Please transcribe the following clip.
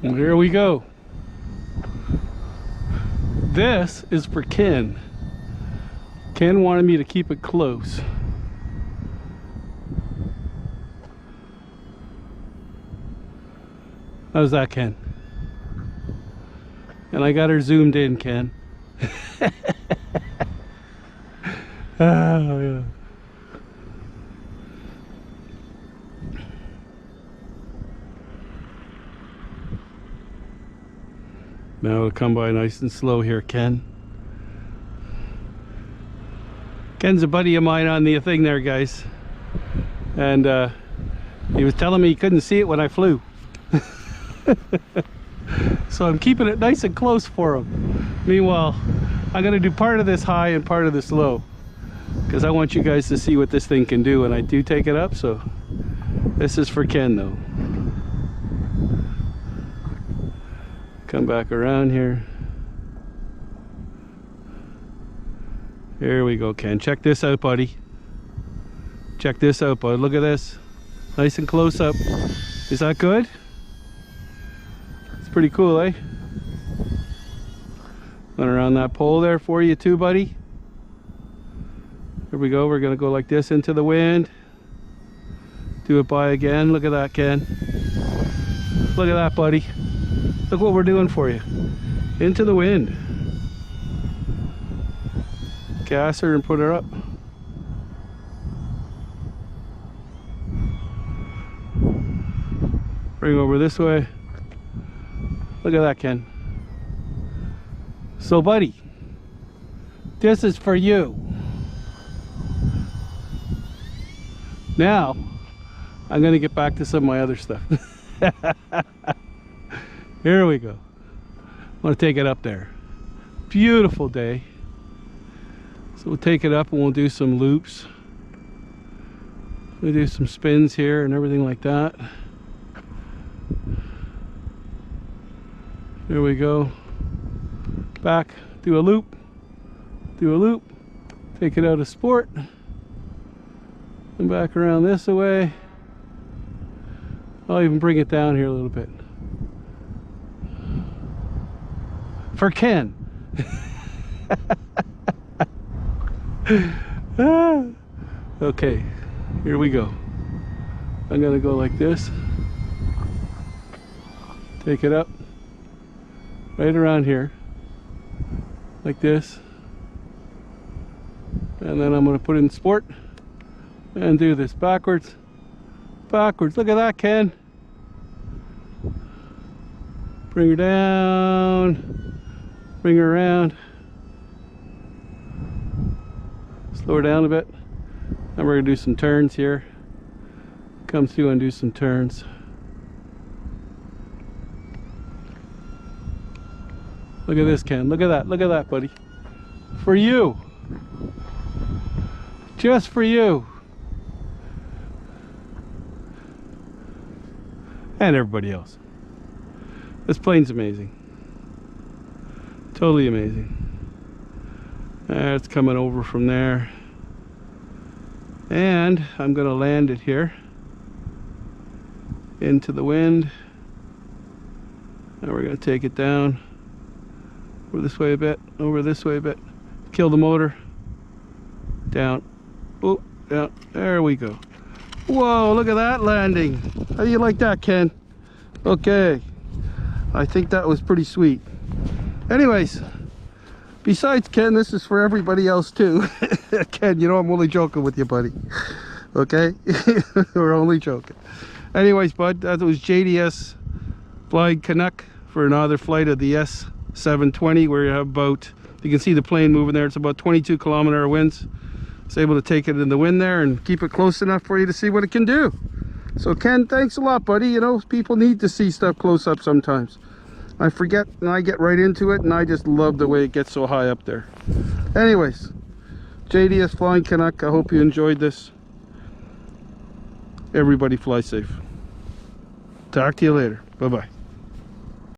And here we go. This is for Ken. Ken wanted me to keep it close. How's that, Ken? And I got her zoomed in, Ken. Oh, yeah. Now it'll come by nice and slow here, Ken. Ken's a buddy of mine on the thing there, guys. And he was telling me he couldn't see it when I flew. So I'm keeping it nice and close for him. Meanwhile, I'm going to do part of this high and part of this low, because I want you guys to see what this thing can do when I do take it up. So this is for Ken though. Come back around here. Here we go, Ken. Check this out, buddy. Check this out, bud. Look at this. Nice and close up. Is that good? It's pretty cool, eh? Went around that pole there for you too, buddy. Here we go. We're gonna go like this into the wind. Do it by again. Look at that, Ken. Look at that, buddy. Look what we're doing for you. Into the wind. Gas her and put her up. Bring over this way. Look at that, Ken. So, buddy, this is for you. Now, I'm going to get back to some of my other stuff. Here we go. I want to take it up there. Beautiful day. So we'll take it up and we'll do some loops. We'll do some spins here and everything like that. Here we go. Back, do a loop, take it out of sport, and back around this way. I'll even bring it down here a little bit. For Ken. Okay, here we go. I'm gonna go like this. Take it up. Right around here. Like this. And then I'm gonna put it in sport. And do this backwards. Backwards. Look at that, Ken. Bring her down. Bring her around. Slow her down a bit. And we're gonna do some turns here. Come through and do some turns. Look at this, Ken. Look at that. Look at that, buddy. For you. Just for you. And everybody else. This plane's amazing. Totally amazing. It's coming over from there. And I'm going to land it here. Into the wind. And we're going to take it down. Over this way a bit. Over this way a bit. Kill the motor. Down. Oh, down. There we go. Whoa, look at that landing. How do you like that, Ken? Okay. I think that was pretty sweet. Anyways, besides Ken, this is for everybody else too. Ken, you know I'm only joking with you, buddy. Okay? We're only joking. Anyways, bud, that was JDS Flying Canuck for another flight of the S720, where you have about, you can see the plane moving there. It's about 22 kilometer winds. It's able to take it in the wind there and keep it close enough for you to see what it can do. So Ken, thanks a lot, buddy. You know, people need to see stuff close up sometimes. I forget and I get right into it, and I just love the way it gets so high up there. Anyways, JDS Flying Canuck, I hope you enjoyed this. Everybody fly safe. Talk to you later. Bye-bye.